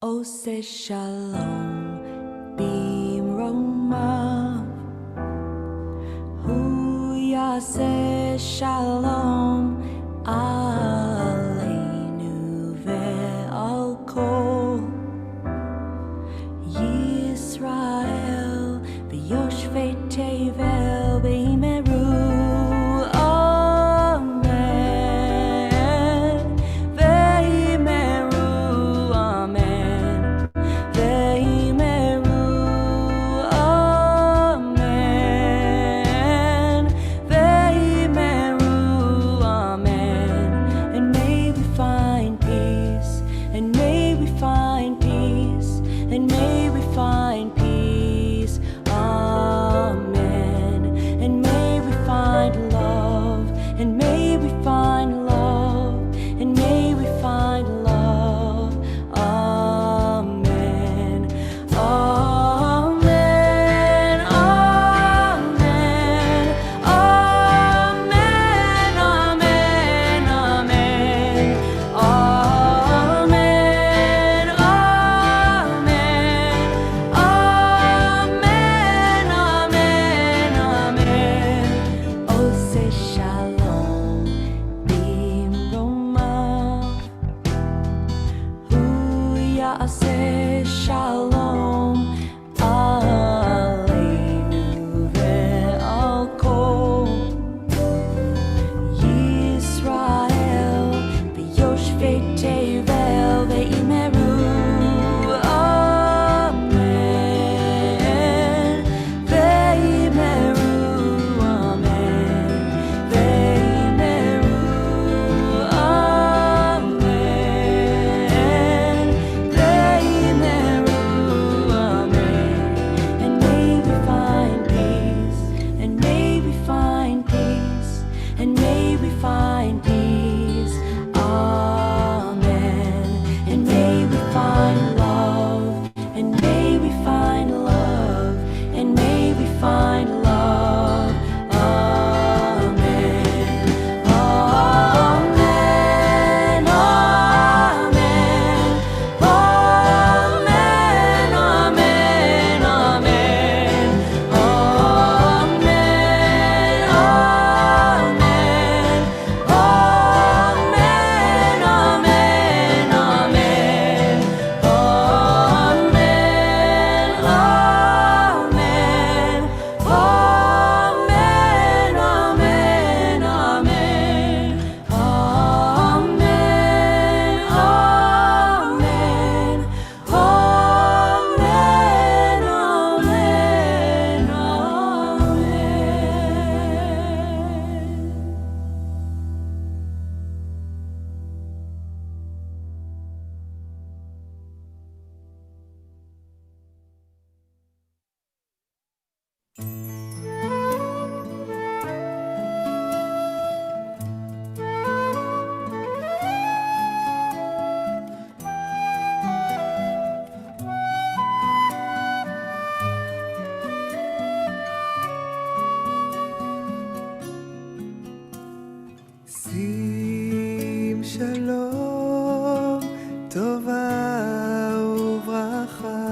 עושה שלום במרומיו, הוא יעשה שלום עלינו ועל כל ישראל ויושבי תבל באמרו שים שלום, טובה וברכה,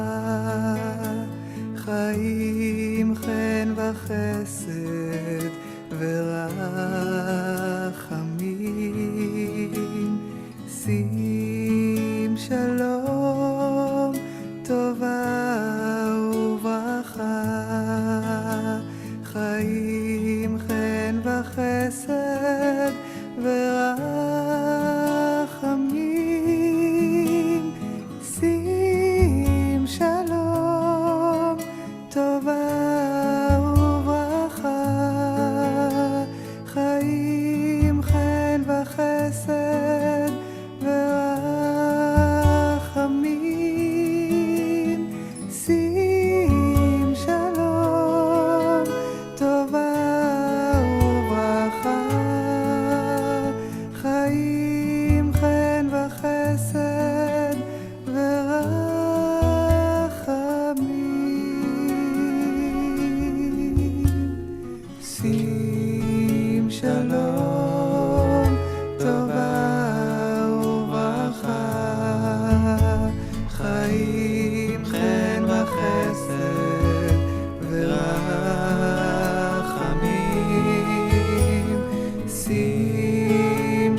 חיים חן וחסד ורחמים. שים שלום, טובה וברכה, חיים חן וחסד ורחמים.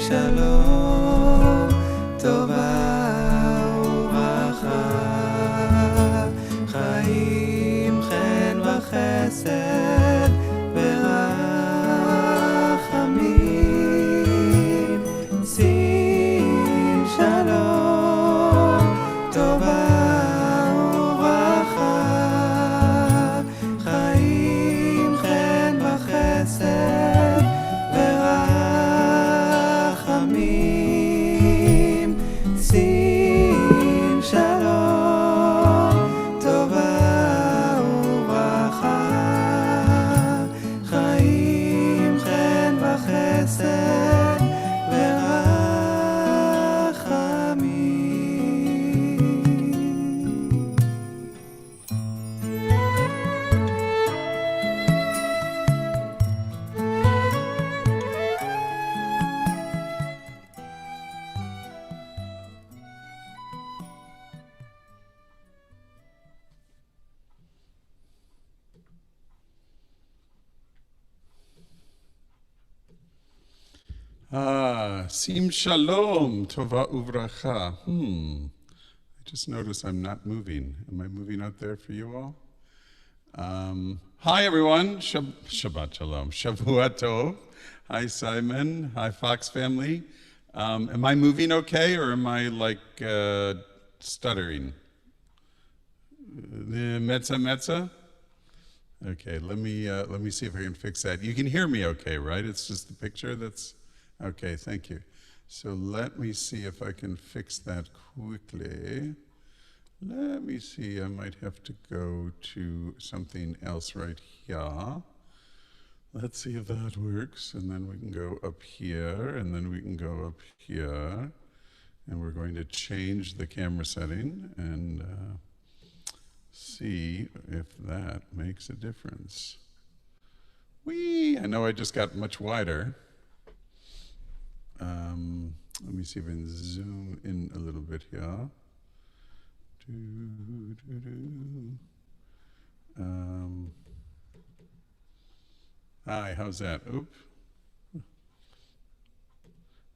שלום, טובה וברכה, חיים, חן וחסד ורחמים, שים שלום, טובה וברכה, חיים, חן וחסד ורחמים, שים שלום, טובה וברכה, חיים, חן וחסד ורחמים. Sim Shalom, Tova Uvracha. I just noticed I'm not moving. Am I moving out there for you all? Hi, everyone. Shabbat Shalom. Shavua Tov. Hi, Simon. Hi, Fox family. Am I moving okay, or am I like stuttering? Metza? Okay, let me see if I can fix that. You can hear me okay, right? It's just the picture that's okay. Thank you. So let me see if I can fix that quickly. Let me see. I might have to go to something else right here. Let's see if that works, and then we can go up here, and then we can go up here, and we're going to change the camera setting and see if that makes a difference. Whee! I know I just got much wider. Let me see if I can zoom in a little bit here. Hi, how's that? Oop.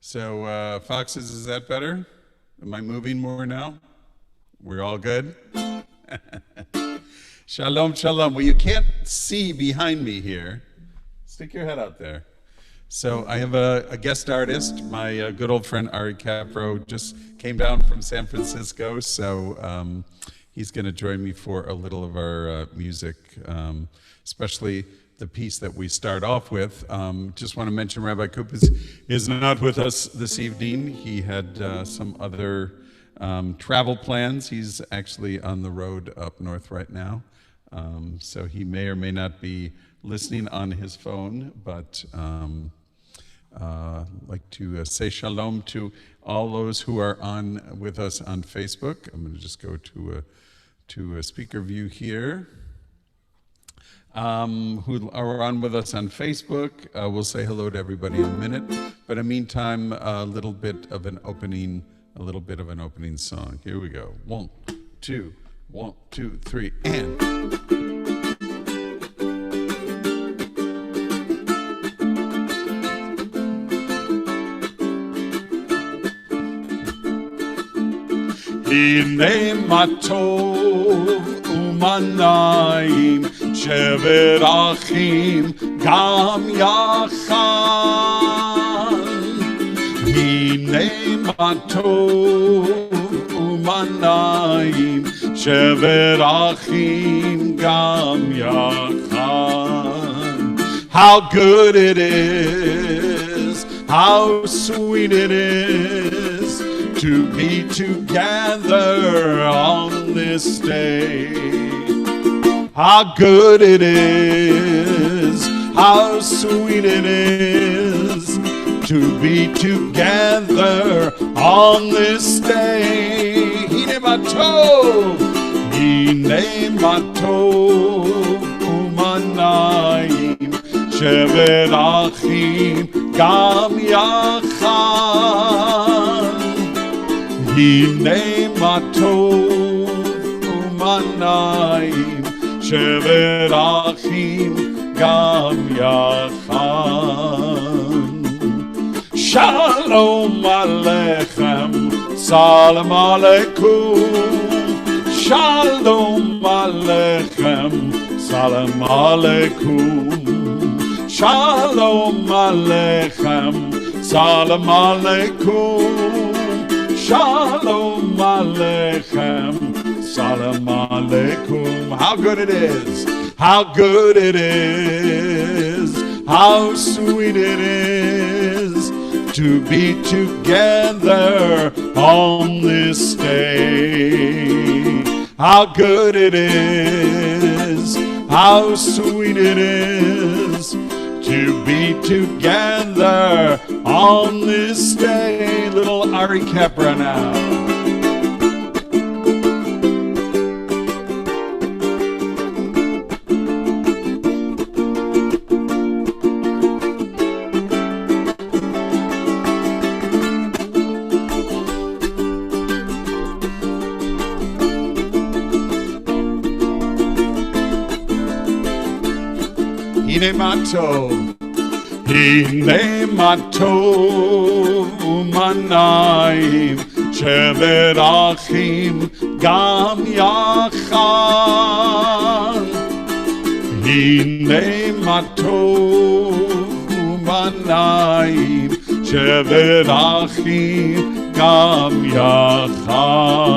So, Foxes, is that better? Am I moving more now? We're all good? Shalom, shalom. Well, you can't see behind me here. Stick your head out there. So I have a guest artist. My good old friend Ari Capro just came down from San Francisco, so he's going to join me for a little of our music, especially the piece that we start off with. Just want to mention Rabbi Koop is not with us this evening. He had some other travel plans. He's actually on the road up north right now, so he may or may not be listening on his phone, but like to say shalom to all those who are on with us on Facebook. I'm going to just go to a speaker view here. Who are on with us on Facebook. We'll say hello to everybody in a minute. But in the meantime, a little bit of an opening song. Here we go. 1, 2, 1, 2, 3, and. הנה מה טוב ומה נעים, שבת אחים גם יחד. הנה מה טוב ומה נעים, שבת אחים גם יחד. How good it is, how sweet it is, to be together on this day. How good it is, how sweet it is, to be together on this day. Hine ma tov u'ma na'im, shevet achim gam yachad. הנה מה טוב ומה נעים, שבת אחים גם יחד. Shalom Aleichem, Salam Aleikum. Shalom Aleichem, Salam Aleikum. Shalom Aleichem, Salam Aleikum. Shalom Aleichem, Salam Aleikum. How good it is, how good it is, how sweet it is to be together on this day. How good it is, how sweet it is to be together on this day. Little Ari Capra now. Hine matov, hine matov manayim, shevet achim gam yachad. Hine matov manayim, shevet achim gam yachad.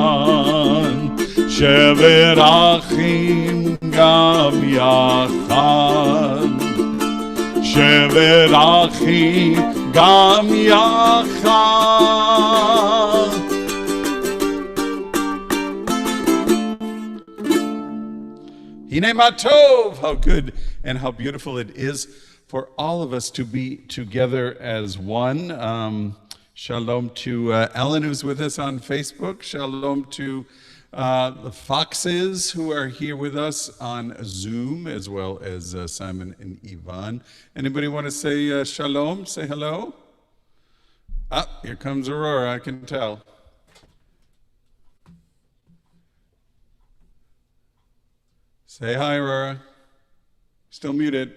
Shevet achim gam yachad. Shevet achim gam yachad. Hine matov, how good and how beautiful it is for all of us to be together as one. Shalom to Ellen, who's with us on Facebook. Shalom to the Foxes who are here with us on Zoom, as well as Simon and Yvonne. Anybody want to say shalom? Say hello? Ah, here comes Aurora, I can tell. Say hi, Aurora. Still muted.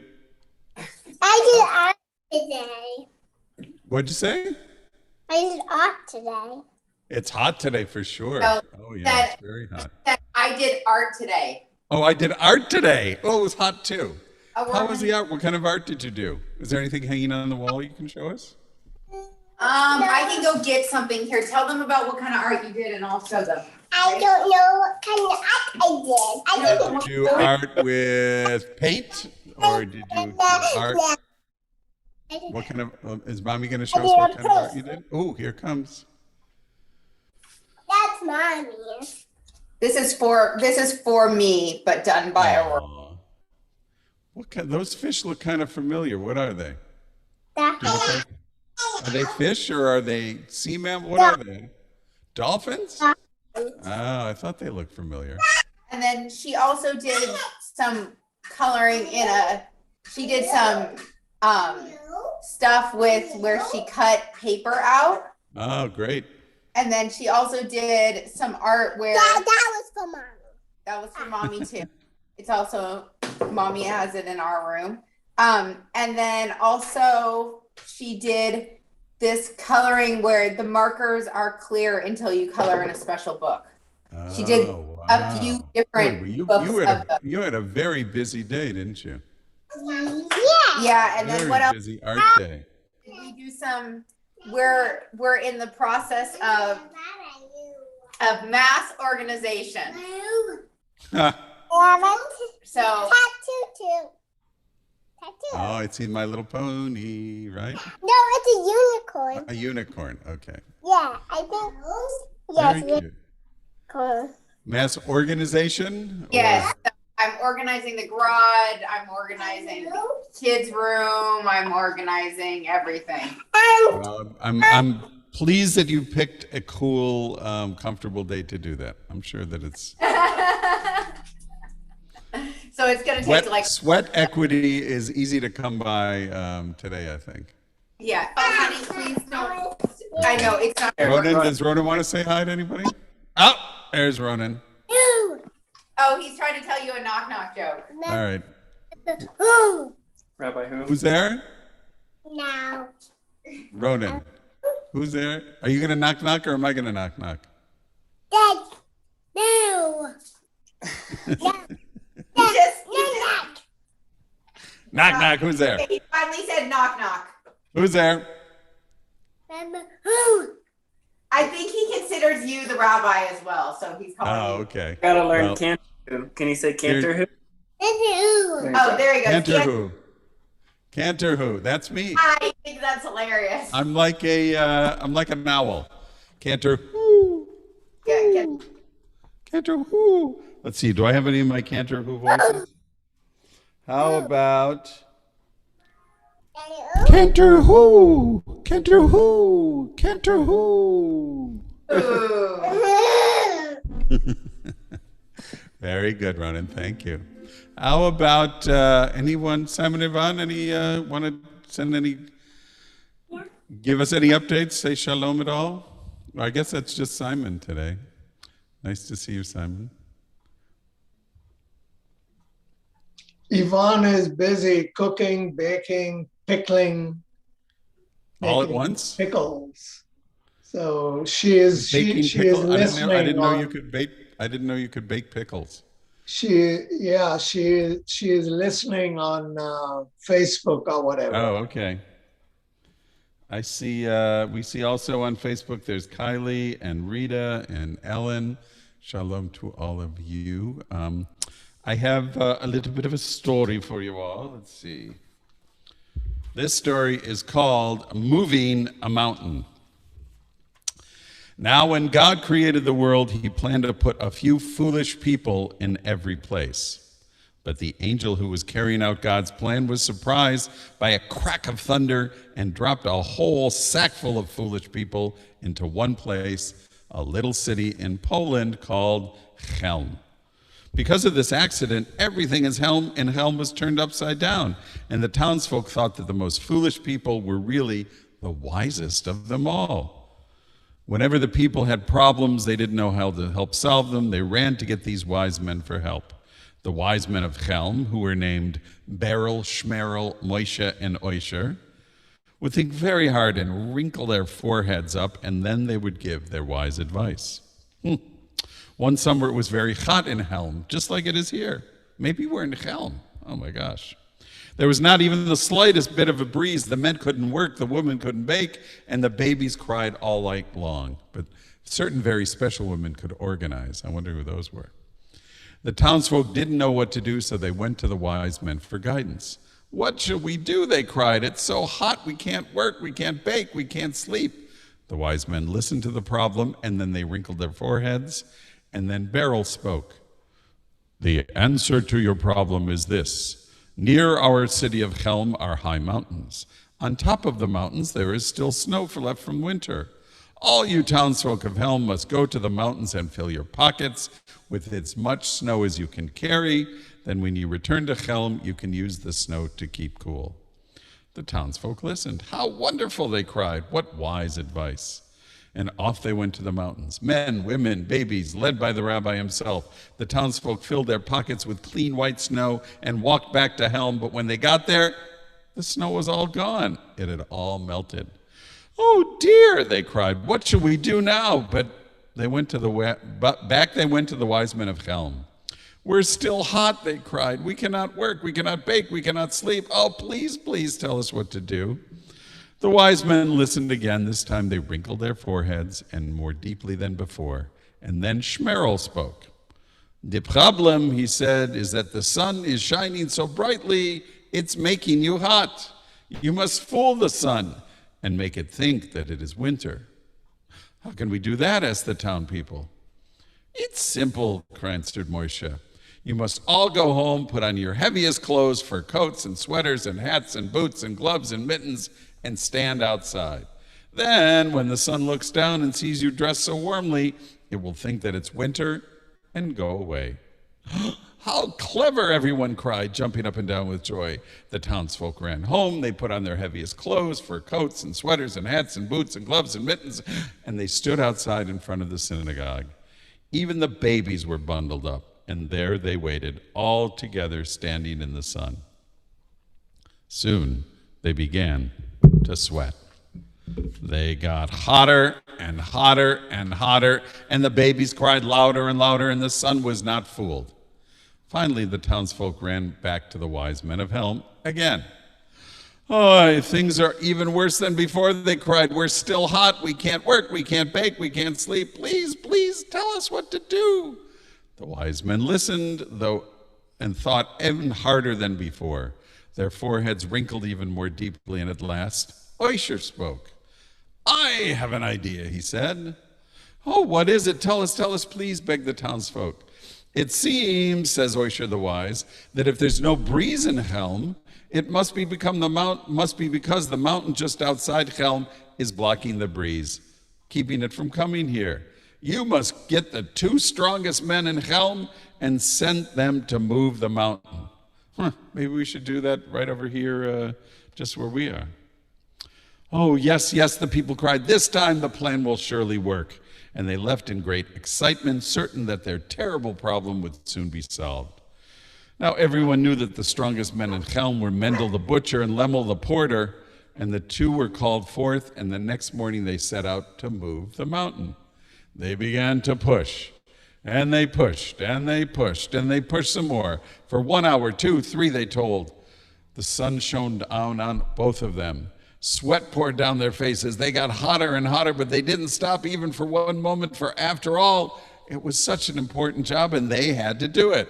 I did art today. What'd you say? I did art today. It's hot today for sure. No, Oh yeah, it's very hot. I did art today. Oh, I did art today. Oh, it was hot too. Oh, How was the art? What kind of art did you do? Is there anything hanging on the wall you can show us? I can go get something here. Tell them about what kind of art you did and I'll show them. I don't know what kind of art I did. Did you do art with paint, or did you do art? What kind of? Is Mommy going to show us what kind of art you did? Oh, here comes. That's Mommy. This is for me, but done by Aurora. Aw. What kind? Those fish look kind of familiar. What are they? That's Are they fish or are they sea mammals? What are they? Dolphins? Oh, I thought they looked familiar. And then she also did some coloring she did some stuff with where she cut paper out. Oh, great. And then she also did some art where that was for Mommy. that was for Mommy too. It's also, Mommy has it in our room. And then also she did this coloring where the markers are clear until you color in a special book. She did a few different books you had a very busy day, didn't you? Yeah, and then Very what else? busy art day. We do some. We're in the process of mass organization. So Tattoo too. Tattoo. Oh, it's in My Little Pony, right? No, it's a unicorn. A unicorn. Okay. Yeah, I think. Yes, Very cute. unicorn. Mass organization? Or- yes, I'm organizing the garage. I'm organizing the kids' room. I'm organizing everything. Well, I'm pleased that you picked a cool, comfortable day to do that. I'm sure that it's So it's gonna take sweat equity is easy to come by today, I think. yeah. Oh, honey, please don't. I know it's not. Ronan, does Ronan want to say hi to anybody? Oh, there's Ronan. Oh, he's trying to tell you a knock joke. All right. Rabbi who? Who's there? No. Ronan, who's there? Are you going to knock knock or am I going to knock knock? Dad, no. Knock knock, who's there? He finally said knock knock. Who's there? Who? I think he considers you the rabbi as well, so he's calling Oh, you. okay. Gotta learn Well, canter who. Can you say canter who? Oh, there he goes. Cantor who? Cantor who? That's me. I think that's hilarious. I'm like an owl. Cantor who? Yeah, Cantor who? Let's see. Do I have any of my Cantor who voices? How about Cantor who? Cantor who? Cantor who? Ooh. Very good, Ronan. Thank you. How about anyone? Simon Ivan, any want to send any? Give us any updates? Say shalom at all? Well, I guess that's just Simon today. Nice to see you, Simon. Yvonne is busy cooking, baking, pickling. All at making once? Pickles. So she is Baking she is pickle. listening. I didn't know on- you could bake. I didn't know you could bake pickles. she is listening on Facebook or whatever. Oh, okay. I see. We see also on Facebook. There's Kylie and Rita and Ellen. Shalom to all of you. I have a little bit of a story for you all. Let's see. This story is called "Moving a Mountain." Now, when God created the world, he planned to put a few foolish people in every place. But the angel who was carrying out God's plan was surprised by a crack of thunder and dropped a whole sack full of foolish people into one place, a little city in Poland called Chelm. Because of this accident, everything in Chelm was turned upside down, and the townsfolk thought that the most foolish people were really the wisest of them all. Whenever the people had problems, they didn't know how to help solve them. They ran to get these wise men for help. The wise men of Chelm, who were named Beryl, Shmerel, Moshe, and Oisher, would think very hard and wrinkle their foreheads up, and then they would give their wise advice. One summer it was very hot in Chelm, just like it is here. Maybe we're in Chelm. Oh my gosh. There was not even the slightest bit of a breeze. The men couldn't work, the women couldn't bake, and the babies cried all night long. But certain very special women could organize. I wonder who those were. The townsfolk didn't know what to do, so they went to the wise men for guidance. What should we do? They cried. It's so hot, we can't work, we can't bake, we can't sleep. The wise men listened to the problem, and then they wrinkled their foreheads, and then Beryl spoke. The answer to your problem is this. Near our city of Chelm are high mountains. On top of the mountains, there is still snow left from winter. All you townsfolk of Chelm must go to the mountains and fill your pockets with as much snow as you can carry. Then when you return to Chelm, you can use the snow to keep cool. The townsfolk listened. How wonderful, they cried. What wise advice. And off they went to the mountains. Men, women, babies, led by the rabbi himself. The townsfolk filled their pockets with clean white snow and walked back to Chelm. But when they got there, the snow was all gone. It had all melted. Oh dear, they cried. What shall we do now? But they went to the wise men of Chelm. We're still hot, they cried. We cannot work, we cannot bake, we cannot sleep. Oh, please, please tell us what to do. The wise men listened again. This time they wrinkled their foreheads and more deeply than before. And then Shmerel spoke. The problem, he said, is that the sun is shining so brightly, it's making you hot. You must fool the sun and make it think that it is winter. How can we do that? Asked the town people. It's simple, answered Moshe. You must all go home, put on your heaviest clothes, fur coats and sweaters and hats and boots and gloves and mittens, and stand outside. Then, when the sun looks down and sees you dressed so warmly, it will think that it's winter and go away. How clever, everyone cried, jumping up and down with joy. The townsfolk ran home. They put on their heaviest clothes, fur coats and sweaters and hats and boots and gloves and mittens, and they stood outside in front of the synagogue. Even the babies were bundled up, and there they waited, all together standing in the sun. Soon they began to sweat. They got hotter and hotter and hotter, and the babies cried louder and louder, and the sun was not fooled. Finally, the townsfolk ran back to the wise men of Helm again. Oh, things are even worse than before, they cried. We're still hot. We can't work. We can't bake. We can't sleep. Please, please tell us what to do. The wise men listened, though, and thought even harder than before. Their foreheads wrinkled even more deeply, and at last, Oisher spoke. I have an idea, he said. Oh, what is it? Tell us, please, begged the townsfolk. It seems, says Oisher the wise, that if there's no breeze in Helm, it must be because the mountain just outside Helm is blocking the breeze, keeping it from coming here. You must get the 2 strongest men in Helm and send them to move the mountain. Maybe we should do that right over here, just where we are. Oh, yes, the people cried. This time the plan will surely work. And they left in great excitement, certain that their terrible problem would soon be solved. Now everyone knew that the strongest men in Helm were Mendel the butcher and Lemmel the porter, and the 2 were called forth, and the next morning they set out to move the mountain. They began to push, and they pushed, and they pushed, and they pushed some more. For 1 hour, 2, 3, they told. The sun shone down on both of them. Sweat poured down their faces. They got hotter and hotter, but they didn't stop even for 1 moment, for after all, it was such an important job, and they had to do it.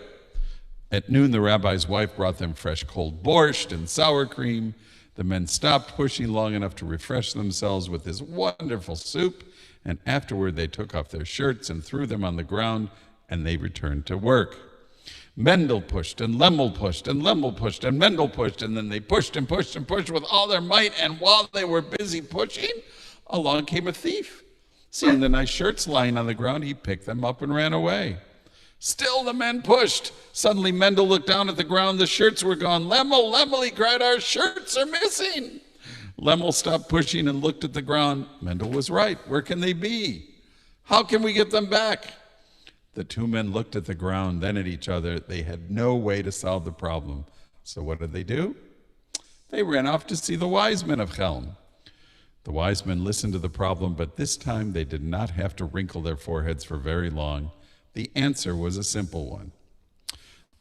At noon, the rabbi's wife brought them fresh cold borscht and sour cream. The men stopped pushing long enough to refresh themselves with this wonderful soup, and afterward they took off their shirts and threw them on the ground, and they returned to work. Mendel pushed, and Lemmel pushed, and Lemmel pushed, and Mendel pushed, and then they pushed and pushed and pushed with all their might, and while they were busy pushing, along came a thief. Seeing the nice shirts lying on the ground, he picked them up and ran away. Still the men pushed. Suddenly Mendel looked down at the ground. The shirts were gone. Lemmel, Lemmel, he cried, our shirts are missing. Lemmel stopped pushing and looked at the ground. Mendel was right. Where can they be? How can we get them back? The 2 men looked at the ground, then at each other. They had no way to solve the problem. So what did they do? They ran off to see the wise men of Helm. The wise men listened to the problem, but this time they did not have to wrinkle their foreheads for very long. The answer was a simple one.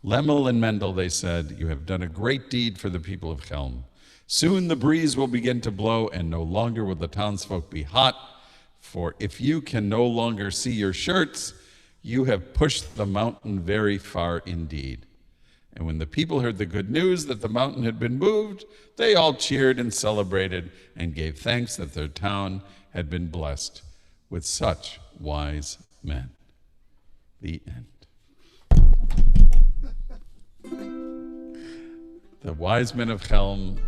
Lemmel and Mendel, they said, you have done a great deed for the people of Helm. Soon the breeze will begin to blow, and no longer will the townsfolk be hot, for if you can no longer see your shirts, you have pushed the mountain very far indeed. And when the people heard the good news that the mountain had been moved, they all cheered and celebrated and gave thanks that their town had been blessed with such wise men. The end. The wise men of Helm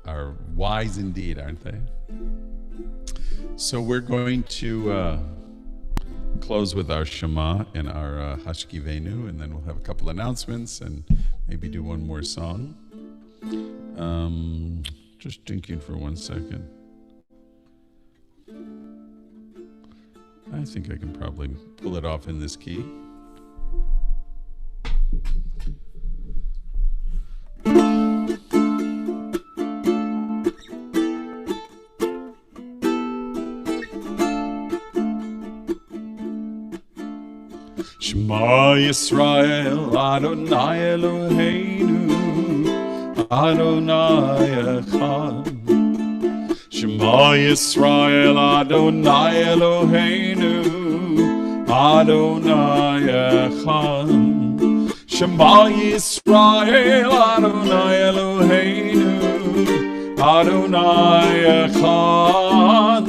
are wise indeed, aren't they? So we're going to close with our Shema and our Hashkivenu, and then we'll have a couple announcements and maybe do one more song. Just thinking for 1 second. I think I can probably pull it off in this key. Shema Yisrael, Adonai Eloheinu, Adonai Echad. Shema Yisrael, Adonai Eloheinu, Adonai Echad. Shema Yisrael, Adonai Eloheinu, Adonai Echad.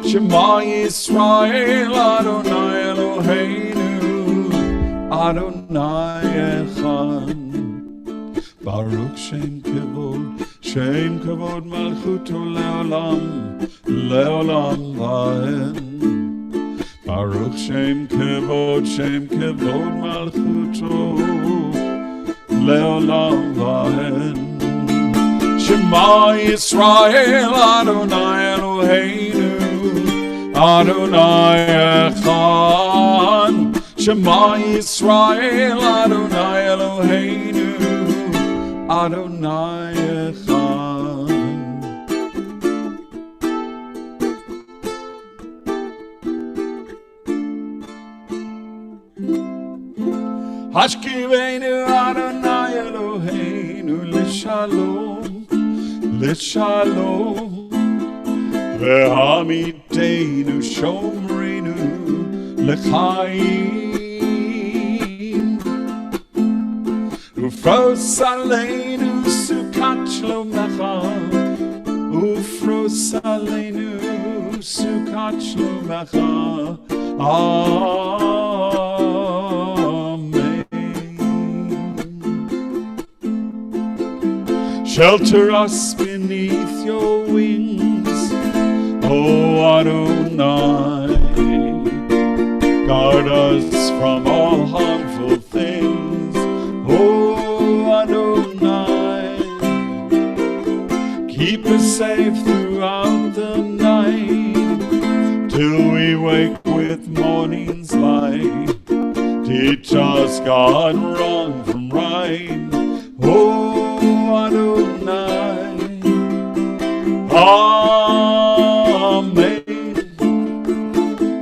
Shema Yisrael, Adonai Eloheinu, Adonai Echad. Baruch Shem Kavod Malchuto Leolam, Leolam Vahen. Baruch Shem Kavod Malchuto Leolam Vahen. Shema Yisrael, Adonai Eloheinu, Adonai Echad. Shema Yisrael, Adonai Eloheinu, Adonai Echad. Hashkivenu Adonai Eloheinu L'Shalom, L'Shalom. Ve'amitenu Shomrenu L'chaim. Ufros aleinu Sukat Shlomecha, Ufros aleinu Sukat Shlomecha. Amen. Shelter us beneath your wings, O Adonai. Guard us from all harmful things, O Adonai. Keep us safe throughout the night, till we wake with morning's light. Teach us, God, wrong from right, O Adonai. Amen.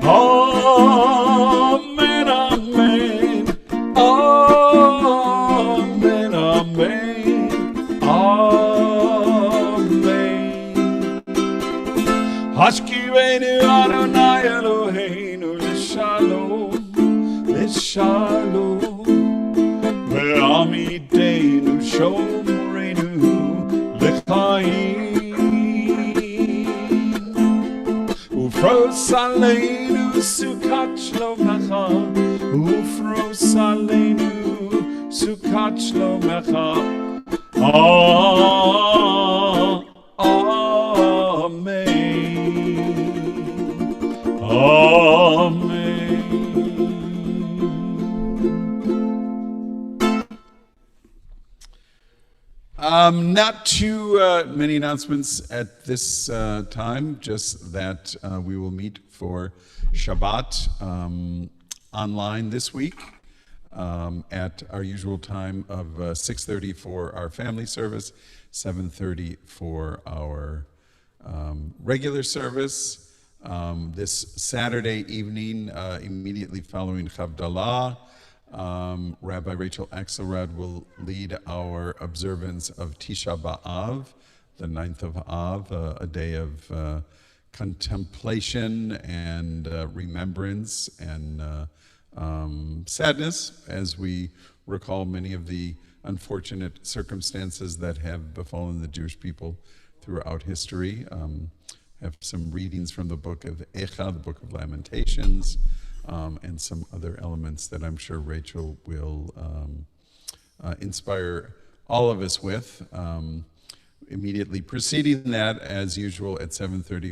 Amen, amen. Amen, amen. Amen. Hashkivenu Adonai Eloheinu L'Shalom, L'Shalom. Ve'amitenu Shomrenu L'chaim. Ufros aleinu Sukat Shlomecha, Ufros aleinu Sukat Shlomecha. Amen. Amen. Not too many announcements at this time, just that we will meet for Shabbat online this week at our usual time of 6:30 for our family service, 7:30 for our regular service. This Saturday evening, immediately following Havdalah, Rabbi Rachel Axelrod will lead our observance of Tisha B'Av, the 9th of Av, a day of contemplation and remembrance and sadness, as we recall many of the unfortunate circumstances that have befallen the Jewish people throughout history. Have some readings from the book of Echa, the book of Lamentations, and some other elements that I'm sure Rachel will inspire all of us with. Immediately preceding that, as usual, at 7:30,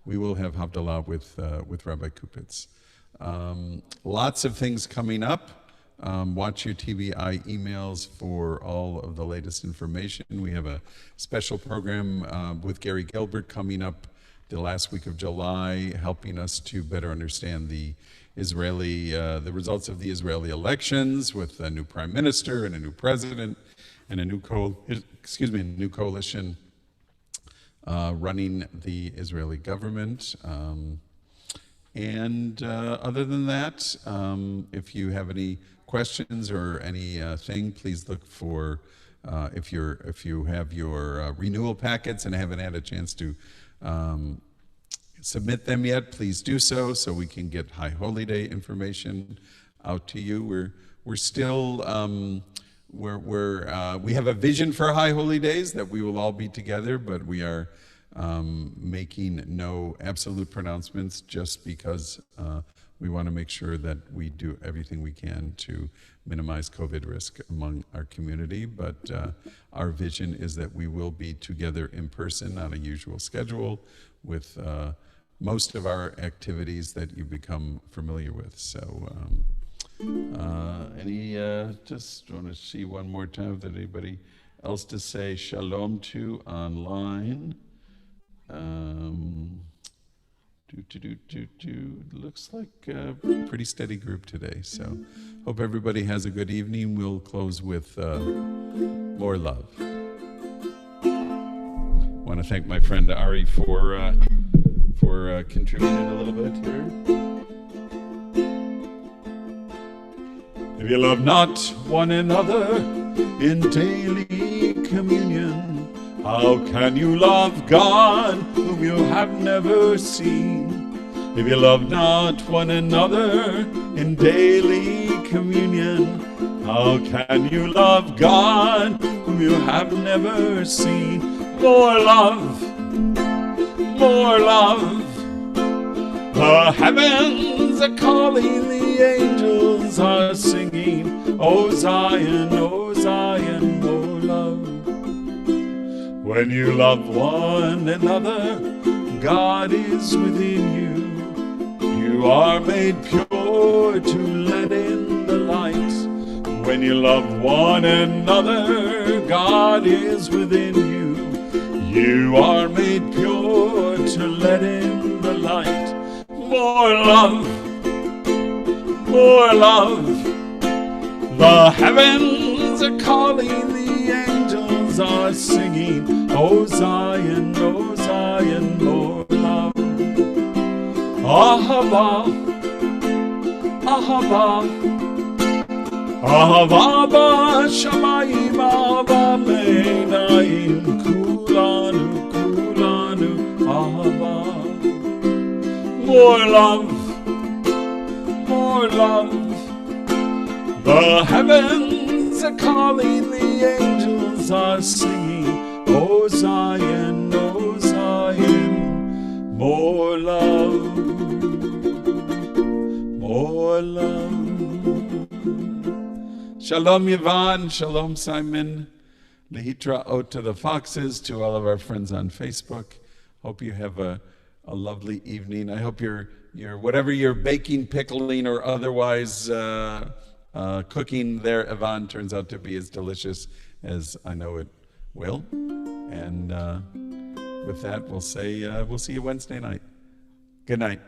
we will have Havdalah with Rabbi Kupitz. Lots of things coming up. Watch your TBI emails for all of the latest information. We have a special program with Gary Gilbert coming up the last week of July, helping us to better understand the results of the Israeli elections, with a new prime minister and a new president and a new coalition running the Israeli government. And other than that, if you have any questions or anything, please look for, if you have your renewal packets and haven't had a chance to submit them yet, please do so we can get High Holy Day information out to you. We're still we have a vision for High Holy Days that we will all be together, but we are making no absolute pronouncements, just because we want to make sure that we do everything we can to minimize COVID risk among our community. But our vision is that we will be together in person on a usual schedule with most of our activities that you become familiar with. So just want to see one more time if there's anybody else to say shalom to online. Looks like a pretty steady group today. So hope everybody has a good evening. We'll close with more love. Want to thank my friend Ari for contributing a little bit here. If you love not one another in daily communion, how can you love God whom you have never seen? If you love not one another in daily communion, how can you love God whom you have never seen? More love, more love. The heavens are calling, the angels are singing, O Zion, O Zion, O love. When you love one another, God is within you. You are made pure to let in the light. When you love one another, God is within you. You are made pure to let in the light. More love, more love. The heavens are calling, the angels are singing, O Zion, O Zion, more love. Ahava, Ahava, Ahava b'shamayim, Ahava me'inayim, kulanu, kulanu, Ahava. More love, more love. The heavens are calling, the angels are singing, O Zion, O Zion, more love, more love. Shalom Yvonne, shalom Simon, lehitraot to the foxes, to all of our friends on Facebook. Hope you have a lovely evening. I hope your whatever you're baking, pickling, or otherwise cooking there, Yvonne, turns out to be as delicious as I know it will. And with that, we'll say we'll see you Wednesday night. Good night.